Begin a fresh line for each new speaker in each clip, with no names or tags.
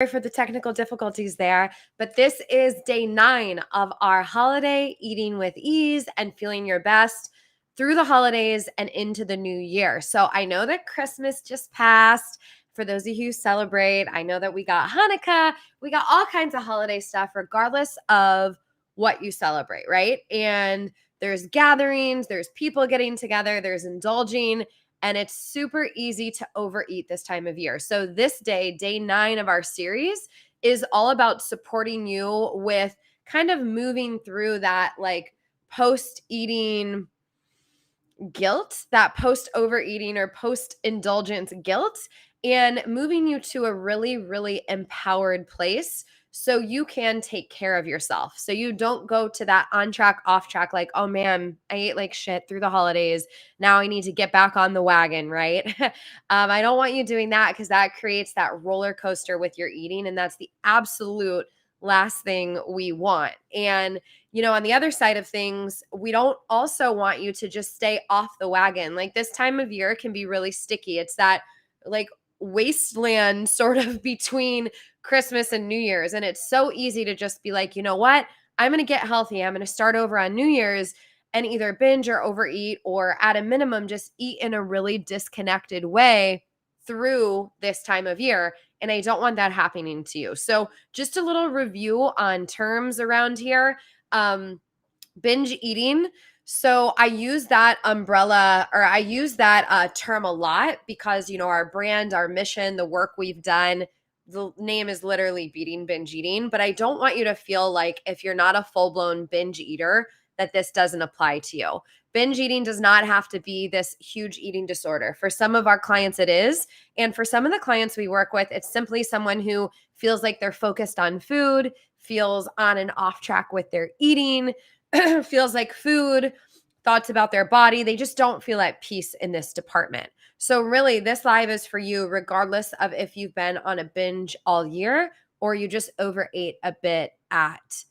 Sorry for the technical difficulties there, but this is day 9 of our holiday eating with ease and feeling your best through the holidays and into the new year. So I know that Christmas just passed. For those of you who celebrate, I know that we got Hanukkah, we got all kinds of holiday stuff, regardless of what you celebrate, right? And there's gatherings, there's people getting together, there's indulging, and it's super easy to overeat this time of year. So this day, day 9 of our series, is all about supporting you with kind of moving through that like post-eating guilt, that post-overeating or post-indulgence guilt, and moving you to a really, really empowered place so you can take care of yourself. So you don't go to that on track, off track, like, oh man, I ate like shit through the holidays. Now I need to get back on the wagon, right? I don't want you doing that because that creates that roller coaster with your eating. And that's the absolute last thing we want. And on the other side of things, we don't also want you to just stay off the wagon. Like this time of year can be really sticky. It's that like wasteland sort of between Christmas and New Year's. And it's so easy to just be like, you know what? I'm going to get healthy. I'm going to start over on New Year's and either binge or overeat, or at a minimum, just eat in a really disconnected way through this time of year. And I don't want that happening to you. So just a little review on terms around here. Binge eating. So I use that umbrella, or I use that term a lot because, our brand, our mission, the work we've done, the name is literally beating binge eating. But I don't want you to feel like if you're not a full-blown binge eater, that this doesn't apply to you. Binge eating does not have to be this huge eating disorder. For some of our clients, it is. And for some of the clients we work with, it's simply someone who feels like they're focused on food, feels on and off track with their eating, feels like food, thoughts about their body. They just don't feel at peace in this department. So really, this live is for you regardless of if you've been on a binge all year or you just overate a bit at,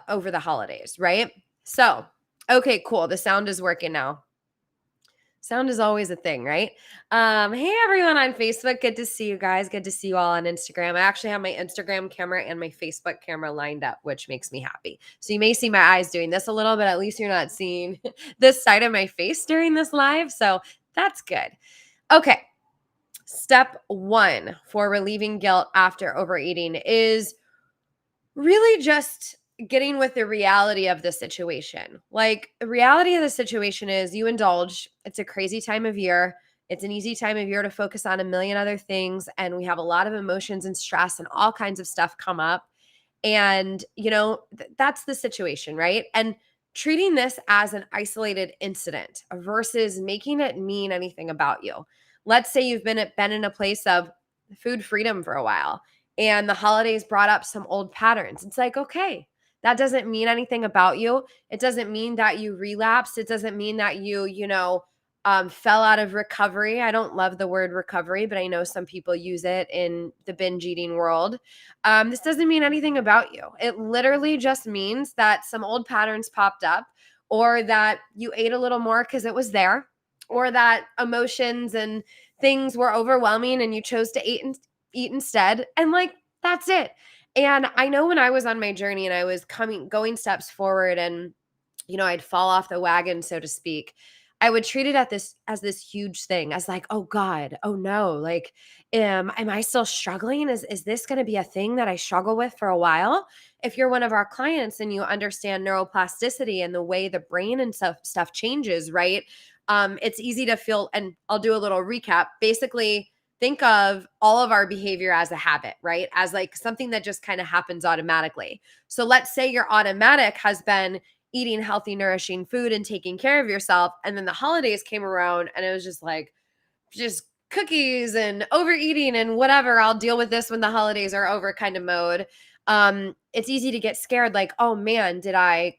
over the holidays, right? So, okay, cool. The sound is working now. Sound is always a thing, right? Hey, everyone on Facebook. Good to see you guys. Good to see you all on Instagram. I actually have my Instagram camera and my Facebook camera lined up, which makes me happy. So you may see my eyes doing this a little, but at least you're not seeing this side of my face during this live. So that's good. Okay. Step 1 for relieving guilt after overeating is really just getting with the reality of the situation. Like, the reality of the situation is you indulge. It's a crazy time of year. It's an easy time of year to focus on a million other things. And we have a lot of emotions and stress and all kinds of stuff come up. And, that's the situation, right? And treating this as an isolated incident versus making it mean anything about you. Let's say you've been in a place of food freedom for a while and the holidays brought up some old patterns. It's like, okay, that doesn't mean anything about you. It doesn't mean that you relapsed. It doesn't mean that you, fell out of recovery. I don't love the word recovery, but I know some people use it in the binge eating world. This doesn't mean anything about you. It literally just means that some old patterns popped up, or that you ate a little more because it was there, or that emotions and things were overwhelming and you chose to eat instead. And like, that's it. And I know when I was on my journey and I was going steps forward and, I'd fall off the wagon, so to speak, I would treat it as this huge thing, as like, oh God, oh no, like, am I still struggling? Is this going to be a thing that I struggle with for a while? If you're one of our clients and you understand neuroplasticity and the way the brain and stuff changes, right? It's easy to feel, and I'll do a little recap. Basically, think of all of our behavior as a habit, right? As like something that just kind of happens automatically. So let's say your automatic has been eating healthy, nourishing food and taking care of yourself. And then the holidays came around and it was just cookies and overeating and whatever. I'll deal with this when the holidays are over kind of mode. It's easy to get scared. Like, oh man, did I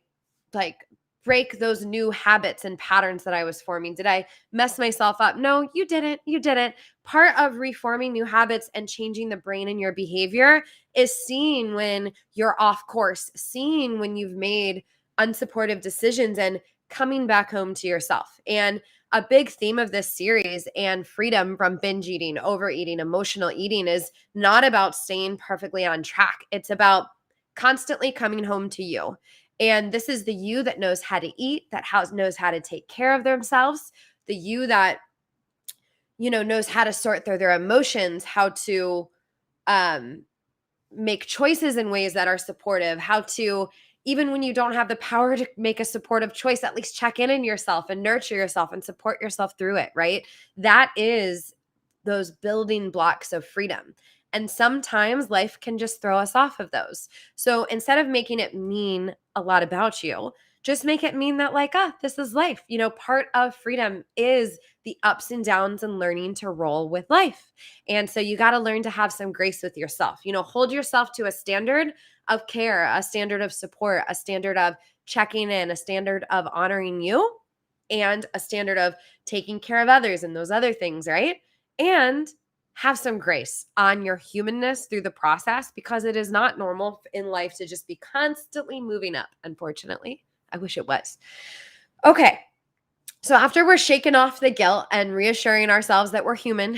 like break those new habits and patterns that I was forming? Did I mess myself up? No, you didn't. You didn't. Part of reforming new habits and changing the brain and your behavior is seeing when you're off course, seeing when you've made unsupportive decisions and coming back home to yourself. And a big theme of this series and freedom from binge eating, overeating, emotional eating is not about staying perfectly on track. It's about constantly coming home to you. And this is the you that knows how to eat, that knows how to take care of themselves, the you that, knows how to sort through their emotions, how to um, make choices in ways that are supportive, how to, even when you don't have the power to make a supportive choice, at least check in yourself and nurture yourself and support yourself through it, right? That is those building blocks of freedom. And sometimes life can just throw us off of those. So instead of making it mean a lot about you, just make it mean that, like, this is life. Part of freedom is the ups and downs and learning to roll with life. And so you got to learn to have some grace with yourself. Hold yourself to a standard of care, a standard of support, a standard of checking in, a standard of honoring you, and a standard of taking care of others and those other things, right? And have some grace on your humanness through the process, because it is not normal in life to just be constantly moving up, unfortunately. I wish it was. Okay. So after we're shaking off the guilt and reassuring ourselves that we're human,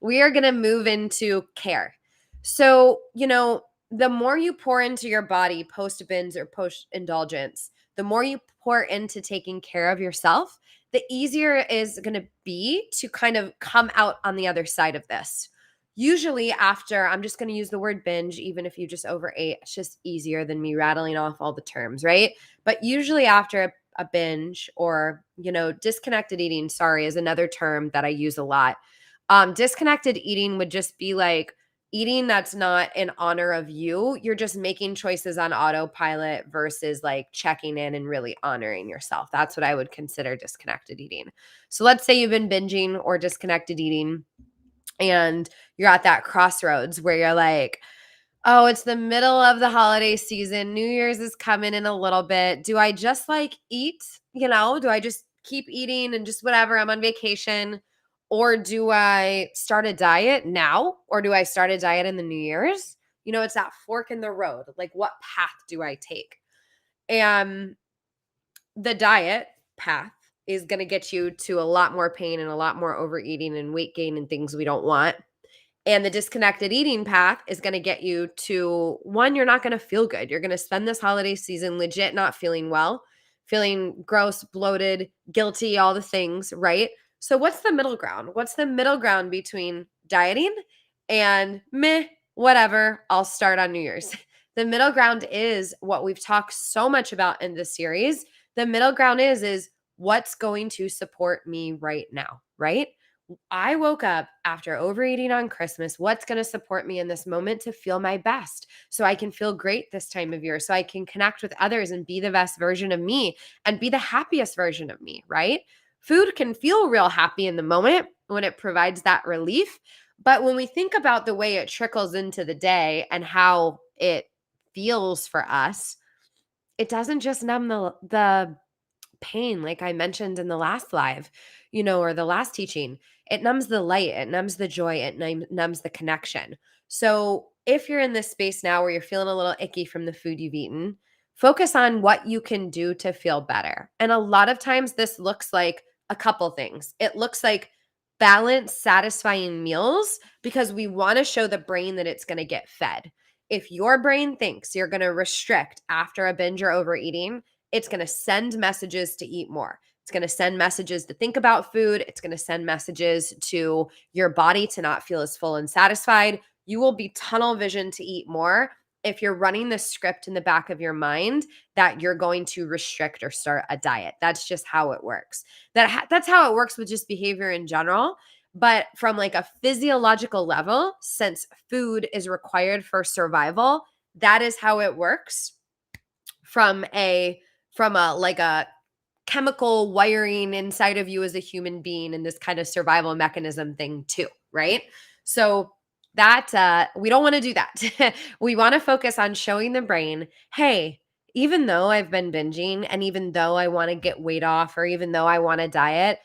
we are going to move into care. So, the more you pour into your body post binge or post indulgence, the more you pour into taking care of yourself, the easier it is going to be to kind of come out on the other side of this. Usually after, I'm just going to use the word binge, even if you just overate, it's just easier than me rattling off all the terms, right? But usually after a binge, or disconnected eating, sorry, is another term that I use a lot. Disconnected eating would just be like eating that's not in honor of you. You're just making choices on autopilot versus like checking in and really honoring yourself. That's what I would consider disconnected eating. So let's say you've been binging or disconnected eating and you're at that crossroads where you're like, oh, it's the middle of the holiday season. New Year's is coming in a little bit. Do I just like eat? Do I just keep eating and just whatever? I'm on vacation. Or do I start a diet now? Or do I start a diet in the New Year's? It's that fork in the road. Like, what path do I take? And the diet path is going to get you to a lot more pain and a lot more overeating and weight gain and things we don't want. And the disconnected eating path is going to get you to, one, you're not going to feel good. You're going to spend this holiday season legit not feeling well, feeling gross, bloated, guilty, all the things, right? So what's the middle ground? What's the middle ground between dieting and meh, whatever, I'll start on New Year's? The middle ground is what we've talked so much about in this series. The middle ground is what's going to support me right now, right? I woke up after overeating on Christmas. What's going to support me in this moment to feel my best so I can feel great this time of year, so I can connect with others and be the best version of me and be the happiest version of me, right? Food can feel real happy in the moment when it provides that relief. But when we think about the way it trickles into the day and how it feels for us, it doesn't just numb the pain, like I mentioned in the last live, or the last teaching. It numbs the light, it numbs the joy, it numbs the connection. So if you're in this space now where you're feeling a little icky from the food you've eaten, focus on what you can do to feel better. And a lot of times this looks like a couple things. It looks like balanced, satisfying meals, because we want to show the brain that it's going to get fed. If your brain thinks you're going to restrict after a binge or overeating, it's going to send messages to eat more. It's going to send messages to think about food. It's going to send messages to your body to not feel as full and satisfied. You will be tunnel vision to eat more if you're running the script in the back of your mind that you're going to restrict or start a diet. That's just how it works. That's how it works with just behavior in general. But from like a physiological level, since food is required for survival, that is how it works from a like a chemical wiring inside of you as a human being and this kind of survival mechanism thing too, right? So that we don't want to do that. We want to focus on showing the brain, hey, even though I've been binging and even though I want to get weight off or even though I want to diet,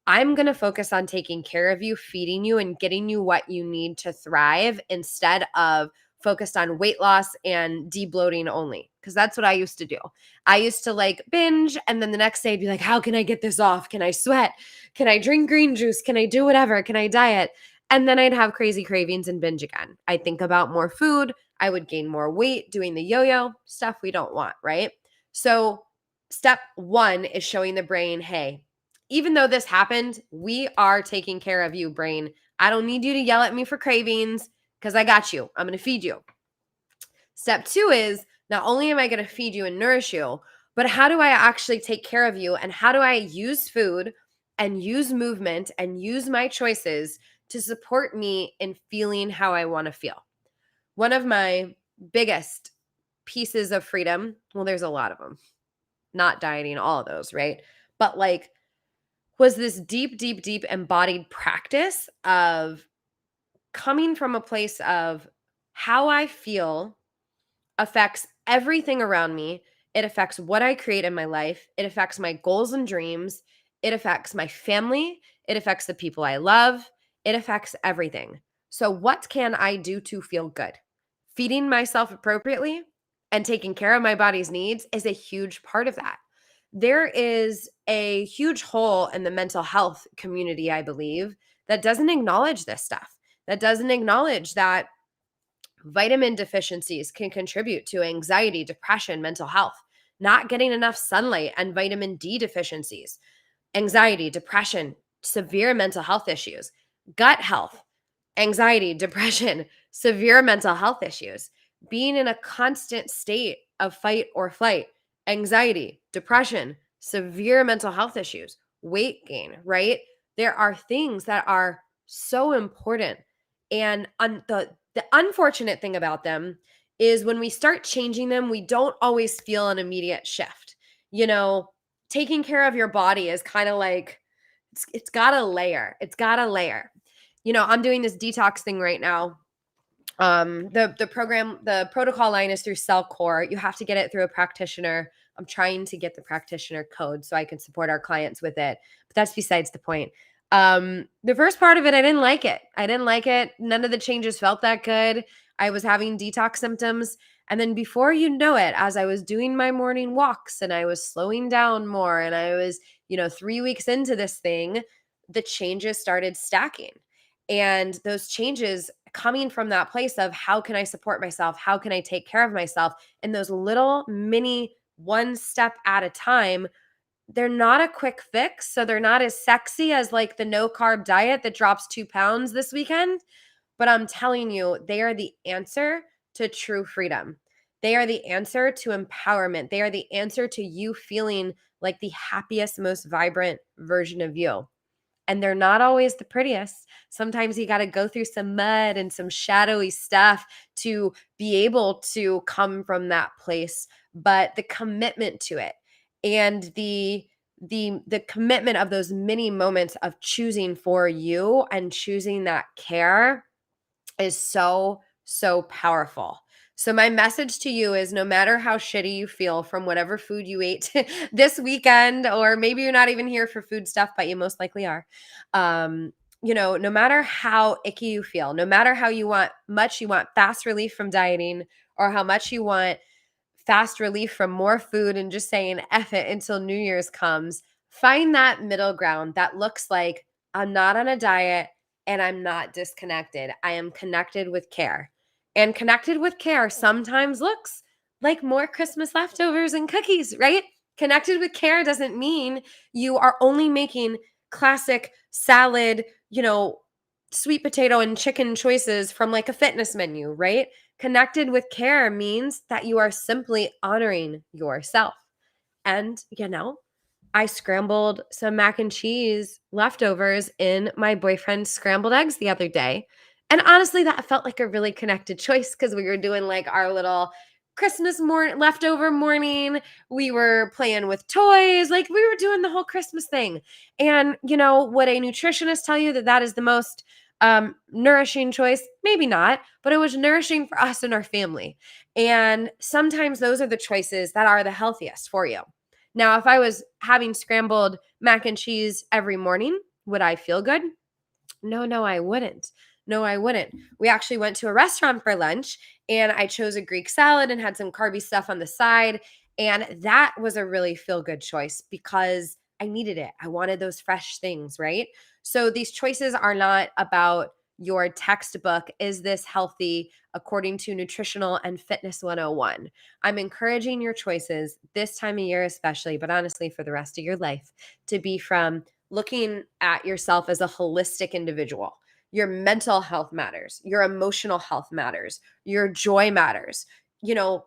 I'm going to focus on taking care of you, feeding you, and getting you what you need to thrive instead of focused on weight loss and debloating only. because that's what I used to do. I used to like binge, and then the next day I'd be like, how can I get this off? Can I sweat? Can I drink green juice? Can I do whatever? Can I diet? And then I'd have crazy cravings and binge again. I'd think about more food. I would gain more weight doing the yo-yo stuff we don't want, right? So step one is showing the brain, hey, even though this happened, we are taking care of you, brain. I don't need you to yell at me for cravings because I got you. I'm going to feed you. Step two is not only am I going to feed you and nourish you, but how do I actually take care of you? And how do I use food and use movement and use my choices to support me in feeling how I want to feel? One of my biggest pieces of freedom, well, there's a lot of them, not dieting, all of those, right? But like, was this deep, deep, deep embodied practice of coming from a place of how I feel affects everything around me. It affects what I create in my life. It affects my goals and dreams. It affects my family. It affects the people I love. It affects everything. So, what can I do to feel good? Feeding myself appropriately and taking care of my body's needs is a huge part of that. There is a huge hole in the mental health community, I believe, that doesn't acknowledge this stuff, that doesn't acknowledge that vitamin deficiencies can contribute to anxiety, depression, mental health. Not getting enough sunlight and vitamin D deficiencies, anxiety, depression, severe mental health issues, gut health, anxiety, depression, severe mental health issues, being in a constant state of fight or flight, anxiety, depression, severe mental health issues, weight gain, right? There are things that are so important. And the unfortunate thing about them is when we start changing them, we don't always feel an immediate shift. You know, taking care of your body is kind of like, it's got a layer. It's got a layer. You know, I'm doing this detox thing right now. The protocol line is through Cellcore. You have to get it through a practitioner. I'm trying to get the practitioner code so I can support our clients with it, but that's besides the point. The first part of it, I didn't like it. I didn't like it. None of the changes felt that good. I was having detox symptoms. And then before you know it, as I was doing my morning walks and I was slowing down more and I was, 3 weeks into this thing, the changes started stacking. And those changes coming from that place of how can I support myself? How can I take care of myself? And those little mini one step at a time, they're not a quick fix. So they're not as sexy as like the no carb diet that drops 2 pounds this weekend. But I'm telling you, they are the answer to true freedom. They are the answer to empowerment. They are the answer to you feeling like the happiest, most vibrant version of you. And they're not always the prettiest. Sometimes you got to go through some mud and some shadowy stuff to be able to come from that place. But the commitment to it and the commitment of those mini moments of choosing for you and choosing that care is so, so powerful. So my message to you is no matter how shitty you feel from whatever food you ate this weekend, or maybe you're not even here for food stuff, but you most likely are. No matter how icky you feel, no matter how much you want fast relief from dieting, or how much you want fast relief from more food and just saying F it until New Year's comes, find that middle ground that looks like I'm not on a diet and I'm not disconnected. I am connected with care. And connected with care sometimes looks like more Christmas leftovers and cookies, right? Connected with care doesn't mean you are only making classic salad, sweet potato and chicken choices from like a fitness menu, right? Connected with care means that you are simply honoring yourself. And, I scrambled some mac and cheese leftovers in my boyfriend's scrambled eggs the other day. And honestly, that felt like a really connected choice because we were doing like our little Christmas leftover morning. We were playing with toys. Like we were doing the whole Christmas thing. And, would a nutritionist tell you that that is the most nourishing choice? Maybe not, but it was nourishing for us and our family. And sometimes those are the choices that are the healthiest for you. Now, if I was having scrambled mac and cheese every morning, would I feel good? No, I wouldn't. No, I wouldn't. We actually went to a restaurant for lunch and I chose a Greek salad and had some carby stuff on the side. And that was a really feel good choice because I needed it. I wanted those fresh things, right? So these choices are not about your textbook. Is this healthy according to Nutritional and Fitness 101? I'm encouraging your choices this time of year, especially, but honestly, for the rest of your life, to be from looking at yourself as a holistic individual. Your mental health matters, your emotional health matters, your joy matters,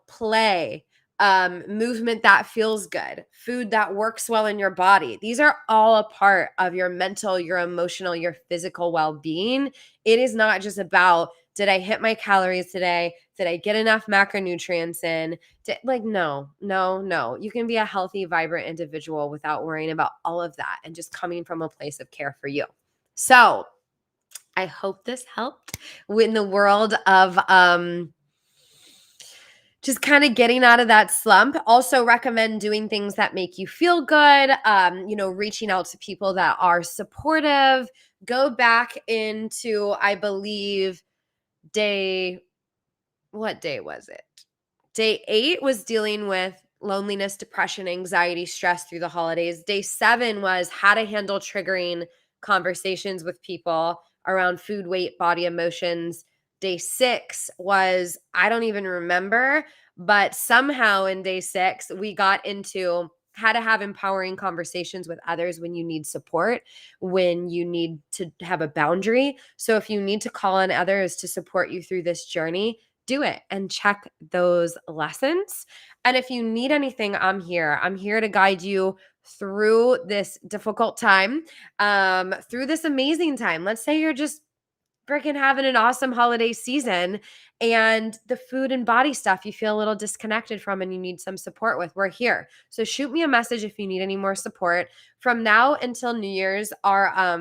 play, movement that feels good, food that works well in your body. These are all a part of your mental, your emotional, your physical well being. It is not just about, did I hit my calories today? Did I get enough macronutrients in? No, no, no. You can be a healthy, vibrant individual without worrying about all of that and just coming from a place of care for you. So I hope this helped in the world of just kind of getting out of that slump. Also recommend doing things that make you feel good, reaching out to people that are supportive. Go back into, I believe, what day was it? Day 8 was dealing with loneliness, depression, anxiety, stress through the holidays. Day 7 was how to handle triggering conversations with people around food, weight, body, emotions. Day 6 was, I don't even remember, but somehow in day 6, we got into how to have empowering conversations with others when you need support, when you need to have a boundary. So if you need to call on others to support you through this journey, do it and check those lessons. And if you need anything, I'm here. I'm here to guide you through this difficult time, through this amazing time. Let's say you're just freaking having an awesome holiday season and the food and body stuff you feel a little disconnected from and you need some support with. We're here. So shoot me a message if you need any more support. From now until New Year's, our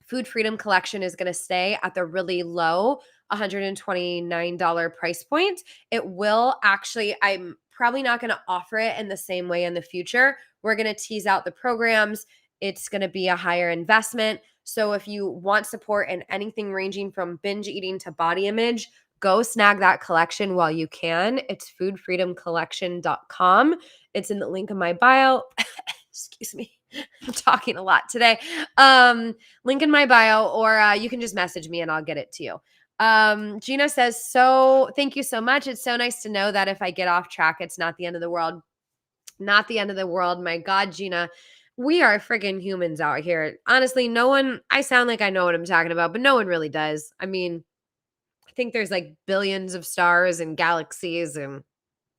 Food Freedom Collection is going to stay at the really low $129 price point. It will actually, I'm probably not going to offer it in the same way in the future. We're going to tease out the programs. It's going to be a higher investment. So if you want support in anything ranging from binge eating to body image, go snag that collection while you can. It's foodfreedomcollection.com. It's in the link in my bio. Excuse me. I'm talking a lot today. Link in my bio, or you can just message me and I'll get it to you. Gina says, so thank you so much. It's so nice to know that if I get off track, it's not the end of the world. Not the end of the world. My God, Gina, we are friggin' humans out here. Honestly, I sound like I know what I'm talking about, but no one really does. I mean, I think there's like billions of stars and galaxies and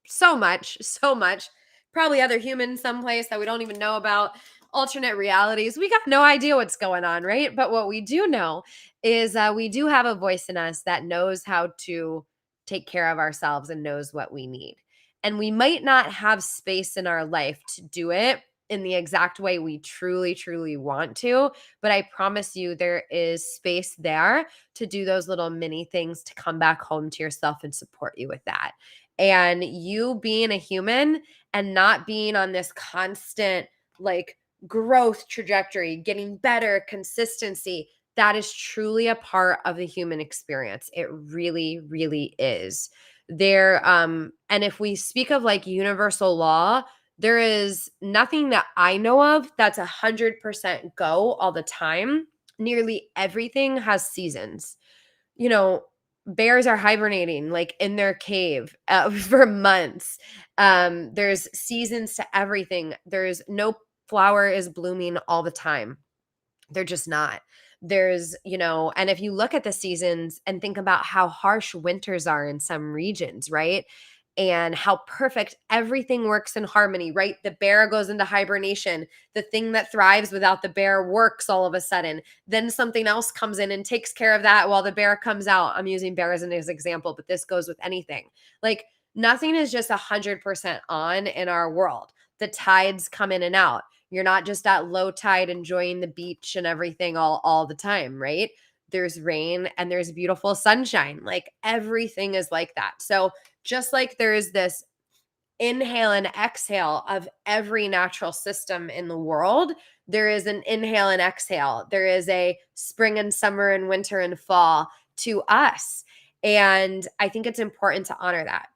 so much, so much. Probably other humans someplace that we don't even know about, alternate realities. We got no idea what's going on, right? But what we do know is we do have a voice in us that knows how to take care of ourselves and knows what we need. And we might not have space in our life to do it in the exact way we truly, truly want to. But I promise you, there is space there to do those little mini things to come back home to yourself and support you with that. And you being a human and not being on this constant like growth trajectory, getting better, consistency, that is truly a part of the human experience. It really, really is. And if we speak of like universal law, there is nothing that I know of that's 100% go all the time. Nearly everything has seasons. Bears are hibernating like in their cave for months. There's seasons to everything. There's no flower is blooming all the time. They're just not. And if you look at the seasons and think about how harsh winters are in some regions, right? And how perfect everything works in harmony, right? The bear goes into hibernation. The thing that thrives without the bear works all of a sudden. Then something else comes in and takes care of that while the bear comes out. I'm using bear as an example, but this goes with anything. Like nothing is just 100% on in our world. The tides come in and out. You're not just at low tide enjoying the beach and everything all the time, right? There's rain and there's beautiful sunshine. Like everything is like that. So just like there is this inhale and exhale of every natural system in the world. There is an inhale and exhale. There is a spring and summer and winter and fall to us. And I think it's important to honor that.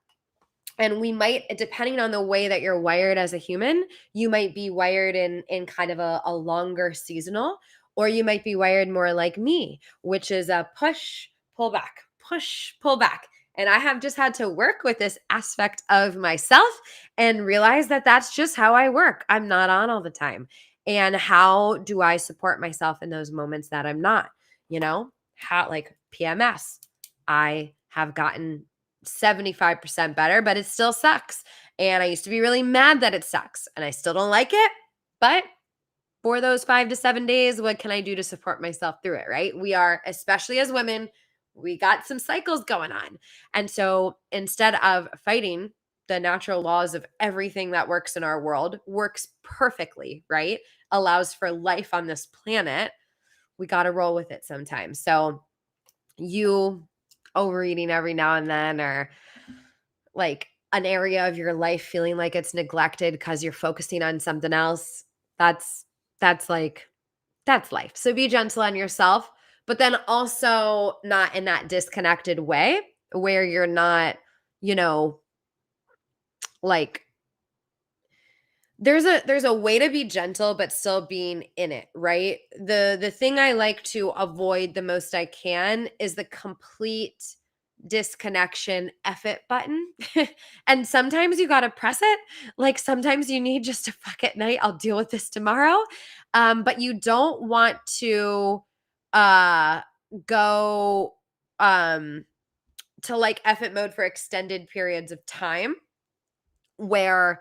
And we might, depending on the way that you're wired as a human, you might be wired in kind of a longer seasonal, or you might be wired more like me, which is a push, pull back, push, pull back. And I have just had to work with this aspect of myself and realize that that's just how I work. I'm not on all the time. And how do I support myself in those moments that I'm not? How, like PMS, I have gotten 75% better, but it still sucks. And I used to be really mad that it sucks, and I still don't like it. But for those 5 to 7 days, what can I do to support myself through it, right? We are, especially as women, we got some cycles going on. And so instead of fighting the natural laws of everything that works in our world, works perfectly, right? Allows for life on this planet, we got to roll with it sometimes. So you overeating every now and then, or like an area of your life feeling like it's neglected because you're focusing on something else, that's like that's life. So be gentle on yourself, but then also not in that disconnected way where you're not, you know, like there's a way to be gentle but still being in it, right? The thing I like to avoid the most I can is the complete disconnection F it button. And sometimes you got to press it. Like sometimes you need just to fuck at night. I'll deal with this tomorrow. But you don't want to uh go to like F it mode for extended periods of time where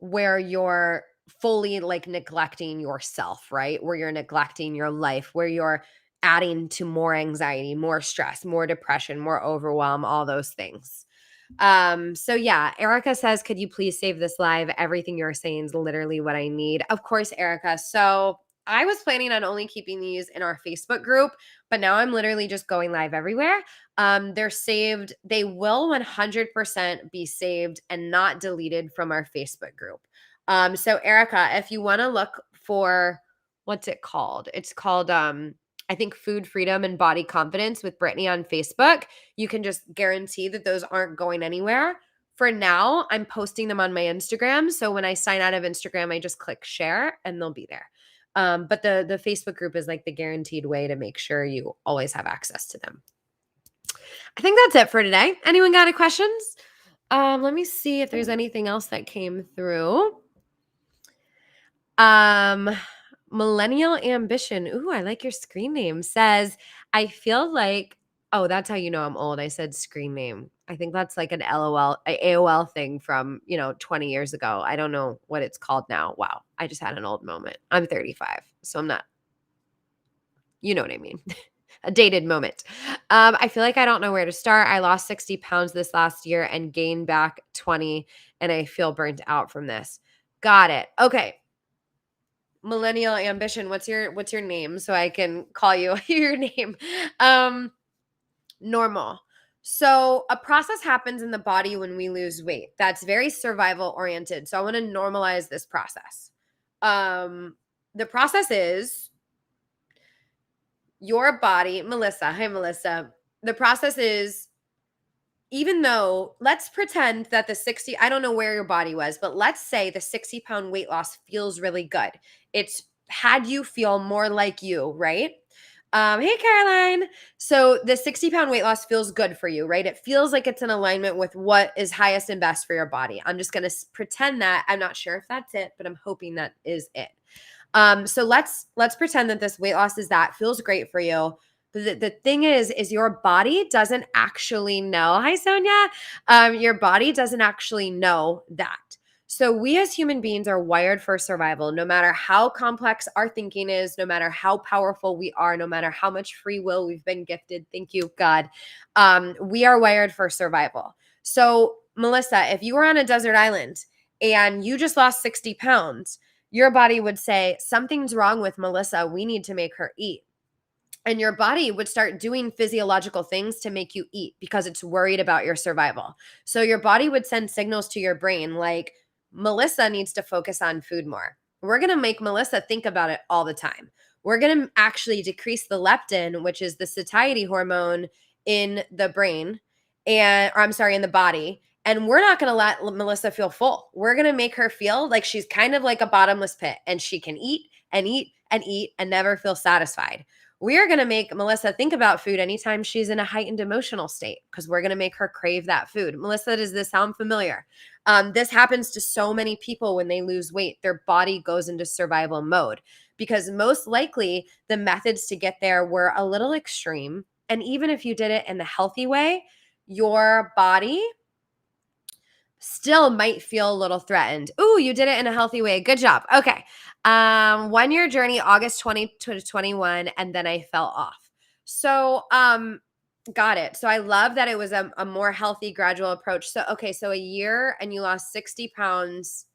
you're fully like neglecting yourself, right? Where you're neglecting your life, where you're adding to more anxiety, more stress, more depression, more overwhelm, all those things. So yeah, Erica says, could you please save this live? Everything you're saying is literally what I need. Of course, Erica. So I was planning on only keeping these in our Facebook group, but now I'm literally just going live everywhere. They're saved. They will 100% be saved and not deleted from our Facebook group. So Erica, if you want to look for, what's it called? It's called, I think, Food Freedom and Body Confidence with Brittany on Facebook. You can just guarantee that those aren't going anywhere. For now, I'm posting them on my Instagram. So when I sign out of Instagram, I just click share and they'll be there. But the Facebook group is like the guaranteed way to make sure you always have access to them. I think that's it for today. Anyone got any questions? Let me see if there's anything else that came through. Millennial Ambition. Ooh, I like your screen name. Says, I feel like, oh, that's how you know I'm old. I said screen name. I think that's like an LOL, AOL thing from, 20 years ago. I don't know what it's called now. Wow. I just had an old moment. I'm 35, so I'm not, you know what I mean? A dated moment. I feel like I don't know where to start. I lost 60 pounds this last year and gained back 20, and I feel burnt out from this. Got it. Okay. Millennial Ambition, what's your name so I can call you your name? Normal. So a process happens in the body when we lose weight. That's very survival oriented. So I want to normalize this process. The process is your body, Melissa. Hi, Melissa. The process is, even though, let's pretend that I don't know where your body was, but let's say the 60-pound weight loss feels really good. It's had you feel more like you, right? Hey, Caroline. So the 60-pound weight loss feels good for you, right? It feels like it's in alignment with what is highest and best for your body. I'm just going to pretend that. I'm not sure if that's it, but I'm hoping that is it. So let's pretend that this weight loss feels great for you. The thing is your body doesn't actually know. Hi, Sonia. Your body doesn't actually know that. So we as human beings are wired for survival. No matter how complex our thinking is, no matter how powerful we are, no matter how much free will we've been gifted, thank you, God, we are wired for survival. So Melissa, if you were on a desert island and you just lost 60 pounds, your body would say, something's wrong with Melissa. We need to make her eat. and your body would start doing physiological things to make you eat because it's worried about your survival. So your body would send signals to your brain like, Melissa needs to focus on food more. We're going to make Melissa think about it all the time. We're going to actually decrease the leptin, which is the satiety hormone in the brain, in the body. And we're not going to let Melissa feel full. We're going to make her feel like she's kind of like a bottomless pit and she can eat and eat and eat and never feel satisfied. We are going to make Melissa think about food anytime she's in a heightened emotional state because we're going to make her crave that food. Melissa, does this sound familiar? This happens to so many people when they lose weight. Their body goes into survival mode because most likely the methods to get there were a little extreme. And even if you did it in the healthy way, your body still might feel a little threatened. Ooh, you did it in a healthy way. Good job. Okay. 1 year journey, August 20 to 21, and then I fell off. So, got it. So I love that it was a more healthy, gradual approach. So, okay, so a year and you lost 60 pounds.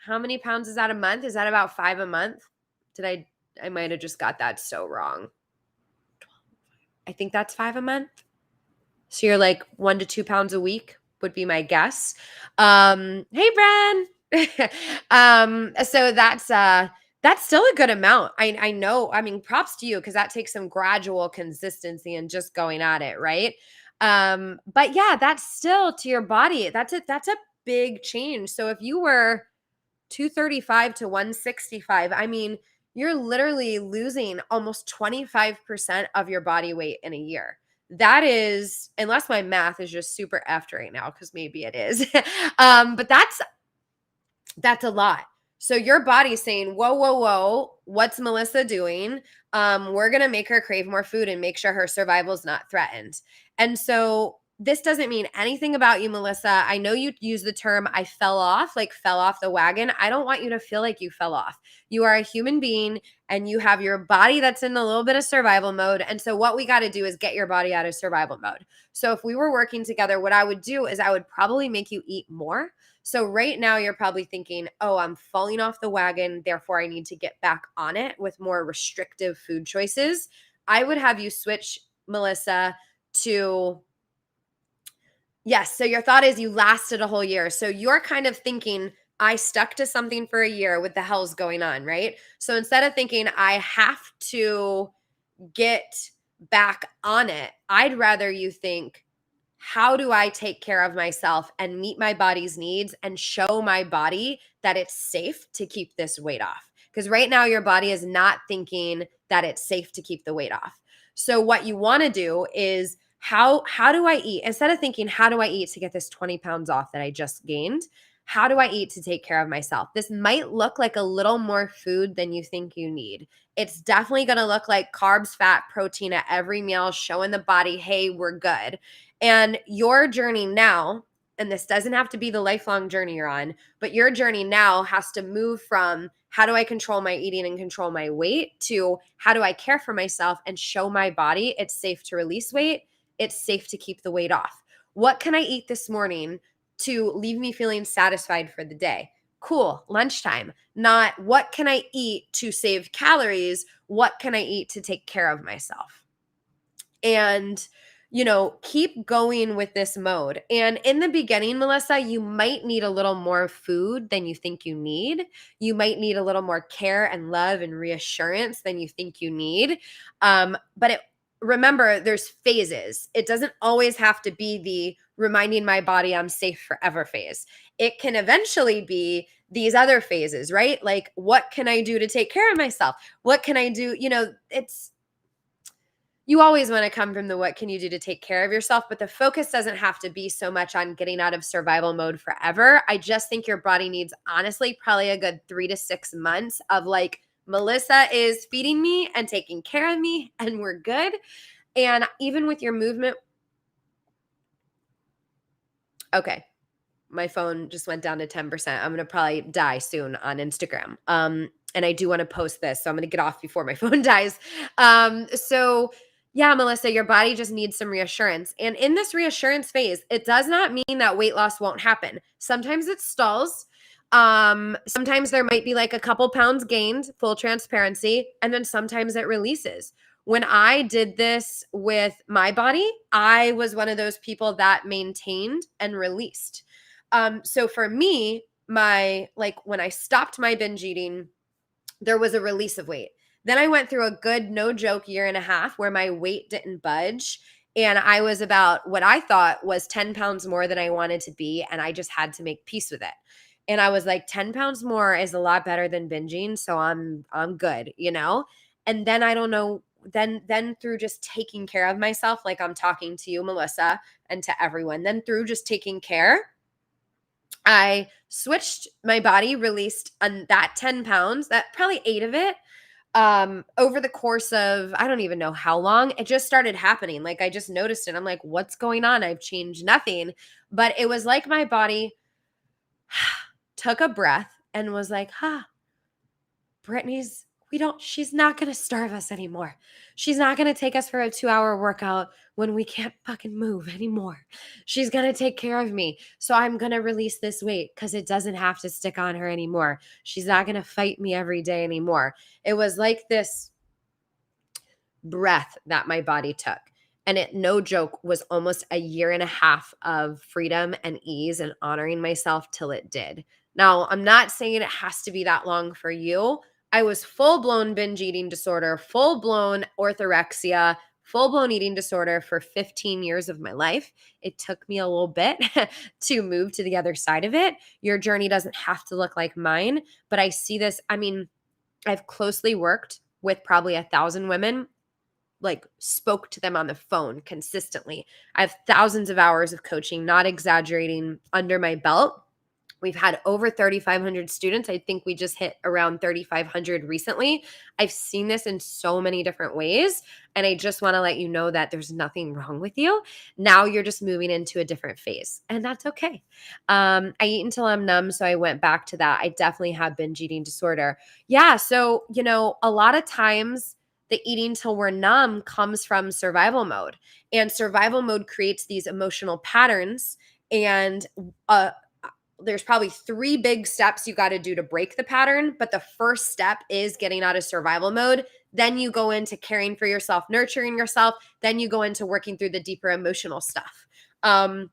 How many pounds is that a month? Is that about 5 a month? I might have just got that so wrong. I think that's 5 a month. So you're like 1 to 2 pounds a week would be my guess. Hey, Bren. So that's still a good amount. I know. I mean, props to you because that takes some gradual consistency and just going at it, right? But yeah, that's still to your body. That's a big change. So if you were 235 to 165, I mean, you're literally losing almost 25% of your body weight in a year. That is, unless my math is just super effed right now, because maybe it is. But that's a lot. So your body's saying, whoa, whoa, whoa, what's Melissa doing? We're going to make her crave more food and make sure her survival is not threatened. And so this doesn't mean anything about you, Melissa. I know you use the term I fell off, like fell off the wagon. I don't want you to feel like you fell off. You are a human being and you have your body that's in a little bit of survival mode. And so what we got to do is get your body out of survival mode. So if we were working together, what I would do is I would probably make you eat more. So right now you're probably thinking, oh, I'm falling off the wagon. Therefore, I need to get back on it with more restrictive food choices. I would have you switch, Melissa, to yes. So your thought is you lasted a whole year. So you're kind of thinking, I stuck to something for a year. What the hell's going on, right? So instead of thinking I have to get back on it, I'd rather you think, how do I take care of myself and meet my body's needs and show my body that it's safe to keep this weight off? Because right now your body is not thinking that it's safe to keep the weight off. So what you want to do is how do I eat? Instead of thinking, how do I eat to get this 20 pounds off that I just gained? How do I eat to take care of myself? This might look like a little more food than you think you need. It's definitely going to look like carbs, fat, protein at every meal, showing the body, hey, we're good. And your journey now, and this doesn't have to be the lifelong journey you're on, but your journey now has to move from how do I control my eating and control my weight to how do I care for myself and show my body it's safe to release weight, it's safe to keep the weight off. What can I eat this morning to leave me feeling satisfied for the day? Cool, lunchtime. Not what can I eat to save calories? What can I eat to take care of myself? And keep going with this mode. And in the beginning, Melissa, you might need a little more food than you think you need. You might need a little more care and love and reassurance than you think you need. But remember, there's phases. It doesn't always have to be the reminding my body I'm safe forever phase. It can eventually be these other phases, right? Like, what can I do to take care of myself? What can I do? You always want to come from the what can you do to take care of yourself, but the focus doesn't have to be so much on getting out of survival mode forever. I just think your body needs, honestly, probably a good 3 to 6 months of like, Melissa is feeding me and taking care of me and we're good. And even with your movement, okay, my phone just went down to 10%. I'm going to probably die soon on Instagram. And I do want to post this, so I'm going to get off before my phone dies. So yeah, Melissa, your body just needs some reassurance. And in this reassurance phase, it does not mean that weight loss won't happen. Sometimes it stalls. Sometimes there might be like a couple pounds gained, full transparency, and then sometimes it releases. when I did this with my body, I was one of those people that maintained and released. So for me, when I stopped my binge eating, there was a release of weight. Then I went through a good, no joke year and a half where my weight didn't budge. And I was about what I thought was 10 pounds more than I wanted to be. And I just had to make peace with it. And I was like, 10 pounds more is a lot better than binging. So I'm good, you know? And then I don't know, then through just taking care of myself, like I'm talking to you, Melissa, and to everyone, then through just taking care, I switched my body, released that 10 pounds, that probably 8 of it, over the course of, I don't even know how long. It just started happening. Like I just noticed it. I'm like, what's going on? I've changed nothing. But it was like my body took a breath and was like, she's not going to starve us anymore. She's not going to take us for a 2-hour workout when we can't fucking move anymore. She's going to take care of me. So I'm going to release this weight because it doesn't have to stick on her anymore. She's not going to fight me every day anymore. It was like this breath that my body took. And it, no joke, was almost a year and a half of freedom and ease and honoring myself till it did. Now, I'm not saying it has to be that long for you. I was full-blown binge eating disorder, full-blown orthorexia, full-blown eating disorder for 15 years of my life. It took me a little bit to move to the other side of it. Your journey doesn't have to look like mine, but I see this. I mean, I've closely worked with probably 1,000 women, like spoke to them on the phone consistently. I have thousands of hours of coaching, not exaggerating, under my belt. We've had over 3,500 students. I think we just hit around 3,500 recently. I've seen this in so many different ways. And I just want to let you know that there's nothing wrong with you. Now you're just moving into a different phase, and that's okay. I eat until I'm numb. So I went back to that. I definitely have binge eating disorder. Yeah. So, a lot of times the eating till we're numb comes from survival mode. And survival mode creates these emotional patterns. And there's probably 3 big steps you got to do to break the pattern. But the first step is getting out of survival mode. Then you go into caring for yourself, nurturing yourself. Then you go into working through the deeper emotional stuff. I'm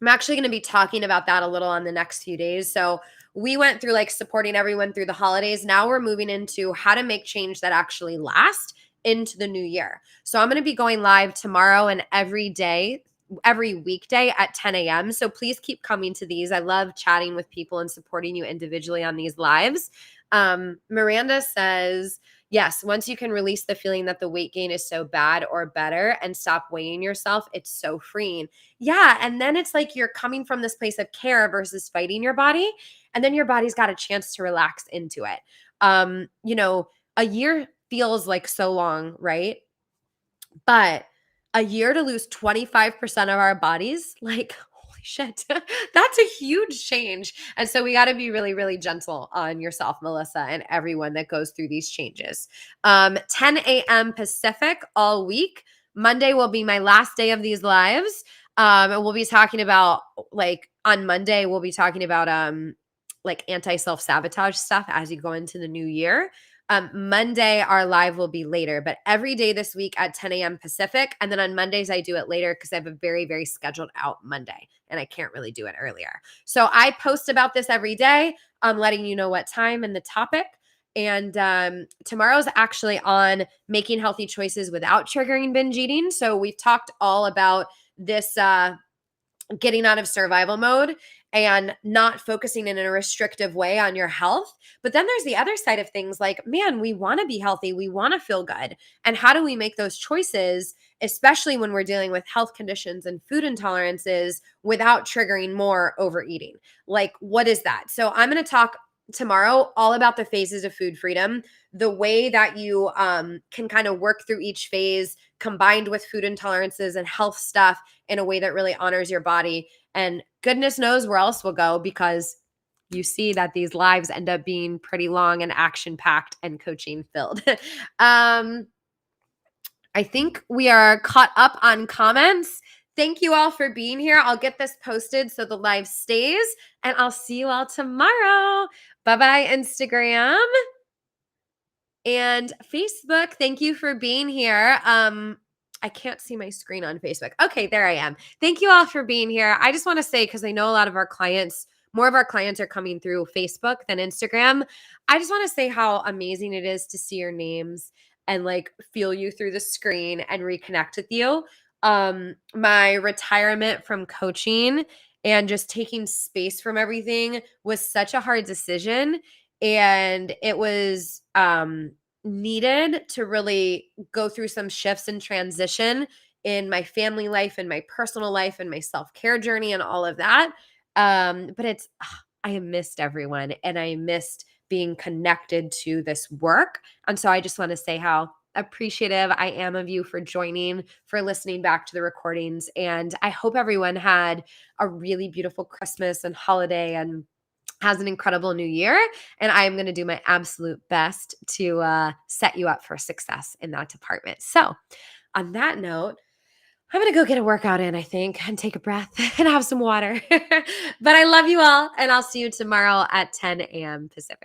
actually going to be talking about that a little on the next few days. So we went through like supporting everyone through the holidays. Now we're moving into how to make change that actually lasts into the new year. So I'm going to be going live tomorrow and every weekday at 10 a.m. So please keep coming to these. I love chatting with people and supporting you individually on these lives. Miranda says, yes, once you can release the feeling that the weight gain is so bad or better and stop weighing yourself, it's so freeing. Yeah. And then it's like you're coming from this place of care versus fighting your body. And then your body's got a chance to relax into it. A year feels like so long, right? But a year to lose 25% of our bodies, like, holy shit, that's a huge change. And so we got to be really, really gentle on yourself, Melissa, and everyone that goes through these changes. 10 a.m. Pacific all week. Monday will be my last day of these lives. And we'll be talking about, like, on Monday, we'll be talking about like anti-self-sabotage stuff as you go into the new year. Monday, our live will be later, but every day this week at 10 a.m. Pacific. And then on Mondays, I do it later because I have a very, very scheduled out Monday and I can't really do it earlier. So I post about this every day. I'm letting you know what time and the topic. And tomorrow's actually on making healthy choices without triggering binge eating. So we've talked all about this getting out of survival mode and not focusing in a restrictive way on your health. But then there's the other side of things like, man, we want to be healthy. We want to feel good. And how do we make those choices, especially when we're dealing with health conditions and food intolerances without triggering more overeating? Like, what is that? So I'm going to talk tomorrow all about the phases of food freedom, the way that you can kind of work through each phase combined with food intolerances and health stuff in a way that really honors your body. And goodness knows where else we'll go, because you see that these lives end up being pretty long and action-packed and coaching filled. I think we are caught up on comments. Thank you all for being here. I'll get this posted so the live stays, and I'll see you all tomorrow. Bye-bye, Instagram. And Facebook, thank you for being here. I can't see my screen on Facebook. Okay, there I am. Thank you all for being here. I just want to say, because I know a lot of our clients, more of our clients are coming through Facebook than Instagram. I just want to say how amazing it is to see your names and like feel you through the screen and reconnect with you. My retirement from coaching and just taking space from everything was such a hard decision. And it was needed to really go through some shifts and transition in my family life and my personal life and my self-care journey and all of that. But I missed everyone and I missed being connected to this work. And so I just want to say how appreciative I am of you for joining, for listening back to the recordings. And I hope everyone had a really beautiful Christmas and holiday and has an incredible new year. And I am going to do my absolute best to set you up for success in that department. So, on that note, I'm going to go get a workout in, I think, and take a breath and have some water. But I love you all, and I'll see you tomorrow at 10 a.m. Pacific.